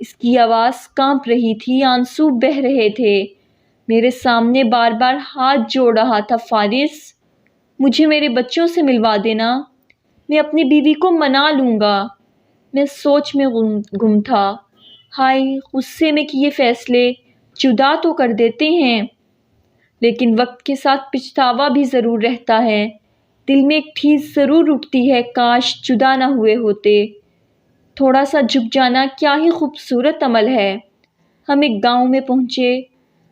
اس کی آواز کانپ رہی تھی، آنسو بہہ رہے تھے۔ میرے سامنے بار بار ہاتھ جوڑ رہا تھا۔ فارس، مجھے میرے بچوں سے ملوا دینا، میں اپنی بیوی کو منا لوں گا۔ میں سوچ میں گم تھا۔ ہائے، غصے میں کیے فیصلے جدا تو کر دیتے ہیں، لیکن وقت کے ساتھ پچھتاوا بھی ضرور رہتا ہے۔ دل میں ایک ٹھیس ضرور اٹھتی ہے، کاش جدا نہ ہوئے ہوتے۔ تھوڑا سا جھک جانا کیا ہی خوبصورت عمل ہے۔ ہم ایک گاؤں میں پہنچے۔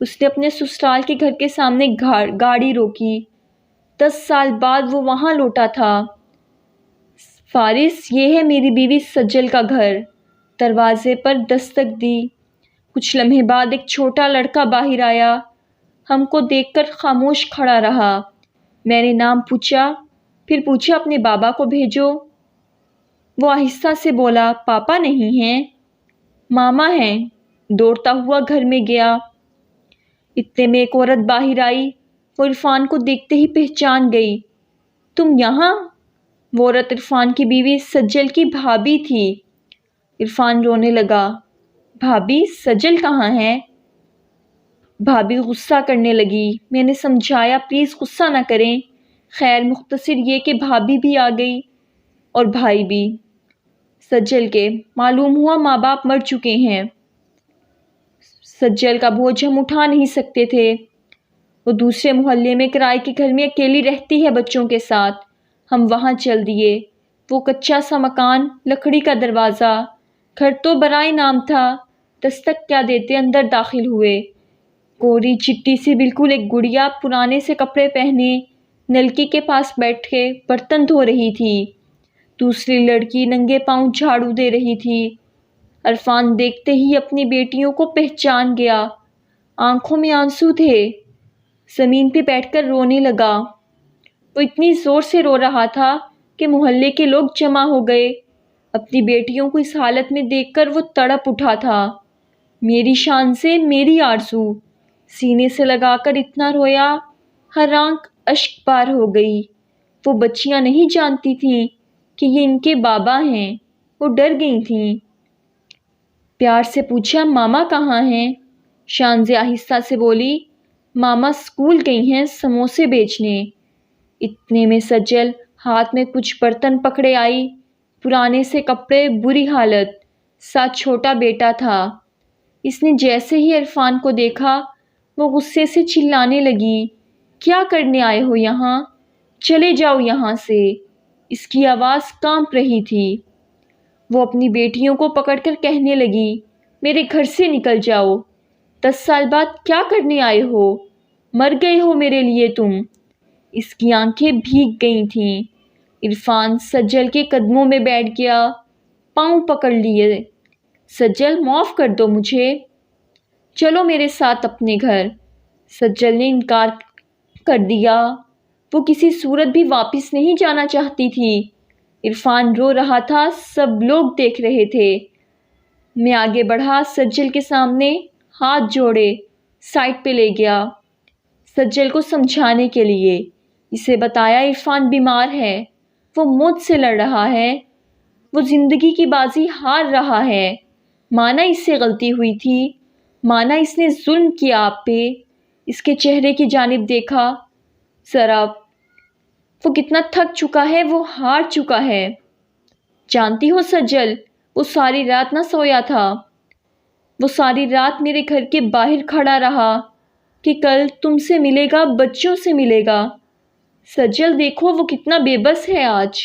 اس نے اپنے سسرال کے گھر کے سامنے گاڑی روکی۔ 10 سال بعد وہ وہاں لوٹا تھا۔ فارس، یہ ہے میری بیوی سجل کا گھر۔ دروازے پر دستک دی۔ کچھ لمحے بعد ایک چھوٹا لڑکا باہر آیا، ہم کو دیکھ کر خاموش کھڑا رہا۔ میں نے نام پوچھا، پھر پوچھا اپنے بابا کو بھیجو۔ وہ آہستہ سے بولا، پاپا نہیں ہیں، ماما ہیں۔ دوڑتا ہوا گھر میں گیا۔ اتنے میں ایک عورت باہر آئی، وہ عرفان کو دیکھتے ہی پہچان گئی۔ تم یہاں؟ وہ عورت عرفان کی بیوی سجل کی بھابھی تھی۔ عرفان رونے لگا۔ بھابھی، سجل کہاں ہے؟ بھابھی غصہ کرنے لگی۔ میں نے سمجھایا، پلیز غصہ نہ کریں۔ خیر، مختصر یہ کہ بھابھی بھی آ گئی اور بھائی بھی، سجل کے۔ معلوم ہوا ماں باپ مر چکے ہیں۔ سجل کا بوجھ ہم اٹھا نہیں سکتے تھے۔ وہ دوسرے محلے میں کرائے کے گھر میں اکیلی رہتی ہے بچوں کے ساتھ۔ ہم وہاں چل دیے۔ وہ کچا سا مکان، لکڑی کا دروازہ، گھر تو برائے نام تھا۔ دستک کیا دیتے اندر داخل ہوئے۔ گوری چٹی سی بالکل ایک گڑیا، پرانے سے کپڑے پہنے، نلکی کے پاس بیٹھ کے برتن دھو رہی تھی۔ دوسری لڑکی ننگے پاؤں جھاڑو دے رہی تھی۔ عرفان دیکھتے ہی اپنی بیٹیوں کو پہچان گیا۔ آنکھوں میں آنسو تھے۔ زمین پہ بیٹھ کر رونے لگا۔ وہ اتنی زور سے رو رہا تھا کہ محلے کے لوگ جمع ہو گئے۔ اپنی بیٹیوں کو اس حالت میں دیکھ کر وہ تڑپ اٹھا تھا۔ میری شان سے میری آرزو، سینے سے لگا کر اتنا رویا، ہر آنکھ اشک بار ہو گئی۔ وہ بچیاں نہیں جانتی تھیں کہ یہ ان کے بابا ہیں۔ وہ ڈر گئی تھیں۔ پیار سے پوچھا، ماما کہاں ہیں؟ شانزے آہستہ سے بولی، ماما اسکول گئی ہیں سموسے بیچنے۔ اتنے میں سجل ہاتھ میں کچھ برتن پکڑے آئی، پرانے سے کپڑے، بری حالت، ساتھ چھوٹا بیٹا تھا۔ اس نے جیسے ہی عرفان کو دیکھا، وہ غصے سے چلانے لگی، کیا کرنے آئے ہو یہاں؟ چلے جاؤ یہاں سے۔ اس کی آواز کانپ رہی تھی۔ وہ اپنی بیٹیوں کو پکڑ کر کہنے لگی، میرے گھر سے نکل جاؤ۔ 10 سال بعد کیا کرنے آئے ہو؟ مر گئے ہو میرے لیے تم۔ اس کی آنکھیں بھیگ گئی تھیں۔ عرفان سجل کے قدموں میں بیٹھ گیا، پاؤں پکڑ لیے۔ سجل، معاف کر دو مجھے، چلو میرے ساتھ اپنے گھر۔ سجل نے انکار کر دیا۔ وہ کسی صورت بھی واپس نہیں جانا چاہتی تھی۔ عرفان رو رہا تھا، سب لوگ دیکھ رہے تھے۔ میں آگے بڑھا، سجل کے سامنے ہاتھ جوڑے، سائڈ پہ لے گیا سجل کو سمجھانے کے لیے۔ اسے بتایا، عرفان بیمار ہے، وہ موت سے لڑ رہا ہے، وہ زندگی کی بازی ہار رہا ہے۔ مانا اس سے غلطی ہوئی تھی، مانا اس نے ظلم کیا آپ پہ۔ اس کے چہرے کی جانب دیکھا، ذرا وہ کتنا تھک چکا ہے، وہ ہار چکا ہے۔ جانتی ہو سجل، وہ ساری رات نہ سویا تھا۔ وہ ساری رات میرے گھر کے باہر کھڑا رہا کہ کل تم سے ملے گا، بچوں سے ملے گا۔ سجل دیکھو وہ کتنا بے بس ہے آج۔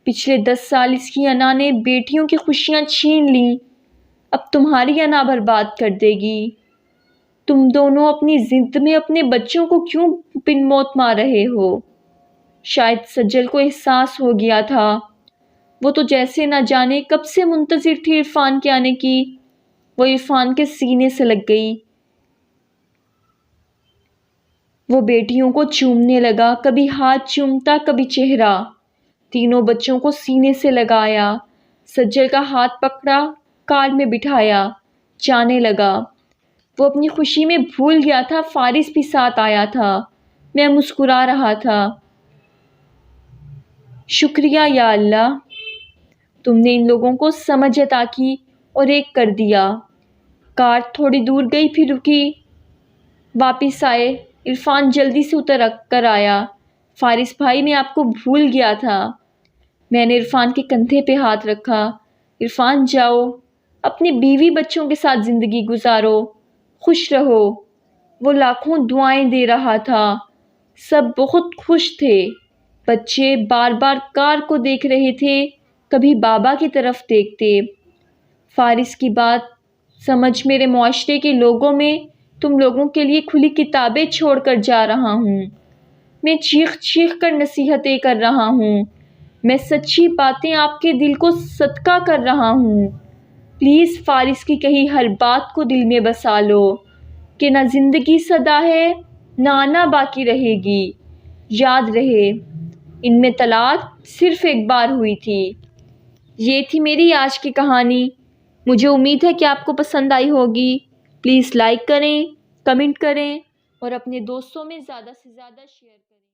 پچھلے 10 سال اس کی انا نے بیٹیوں کی خوشیاں چھین لیں، اب تمہاری انا برباد کر دے گی۔ تم دونوں اپنی ضد میں اپنے بچوں کو کیوں بن موت مار رہے ہو؟ شاید سجل کو احساس ہو گیا تھا۔ وہ تو جیسے نہ جانے کب سے منتظر تھی عرفان کے آنے کی۔ وہ عرفان کے سینے سے لگ گئی۔ وہ بیٹیوں کو چومنے لگا، کبھی ہاتھ چومتا، کبھی چہرہ۔ تینوں بچوں کو سینے سے لگایا، سجل کا ہاتھ پکڑا، کار میں بٹھایا، جانے لگا۔ وہ اپنی خوشی میں بھول گیا تھا فارس بھی ساتھ آیا تھا۔ میں مسکرا رہا تھا، شکریہ یا اللہ، تم نے ان لوگوں کو سمجھ عطا کی اور ایک کر دیا۔ کار تھوڑی دور گئی پھر رکی، واپس آئے۔ عرفان جلدی سے اتر کر آیا۔ فارس بھائی میں آپ کو بھول گیا تھا۔ میں نے عرفان کے کندھے پہ ہاتھ رکھا۔ عرفان جاؤ، اپنے بیوی بچوں کے ساتھ زندگی گزارو، خوش رہو۔ وہ لاکھوں دعائیں دے رہا تھا، سب بہت خوش تھے۔ بچے بار بار کار کو دیکھ رہے تھے، کبھی بابا کی طرف دیکھتے۔ فارس کی بات سمجھ، میرے معاشرے کے لوگوں میں تم لوگوں کے لیے کھلی کتابیں چھوڑ کر جا رہا ہوں۔ میں چیخ چیخ کر نصیحتیں کر رہا ہوں، میں سچی باتیں آپ کے دل کو صدقہ کر رہا ہوں۔ پلیز فارس کی کہی ہر بات کو دل میں بسا لو کہ نہ زندگی سدا ہے نہ آنا باقی رہے گی۔ یاد رہے، ان میں طلاق صرف ایک بار ہوئی تھی۔ یہ تھی میری آج کی کہانی۔ مجھے امید ہے کہ آپ کو پسند آئی ہوگی۔ پلیز لائک کریں، کمنٹ کریں اور اپنے دوستوں میں زیادہ سے زیادہ شیئر کریں۔